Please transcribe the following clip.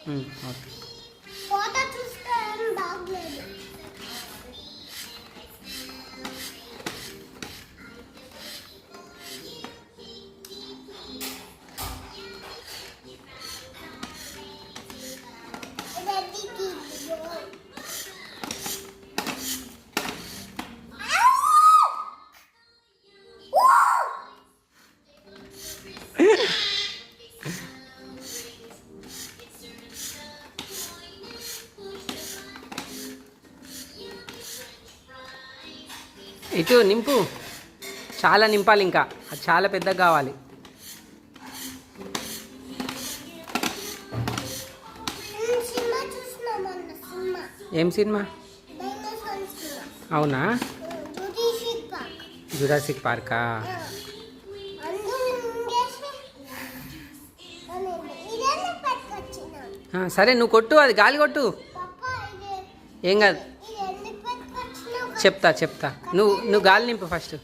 Okay. Photo చూస్తే ఏం బాగలేదు. ఇటు నింపు, చాలా నింపాలి, ఇంకా అది చాలా పెద్దగా కావాలి. ఏం సినిమా? అవునా, జురాసిక్ పార్కా? సరే నువ్వు కొట్టు, అది గాలి కొట్టు, ఏం కాదు. చెప్తా నువ్వు గాలి నింపు ఫస్ట్.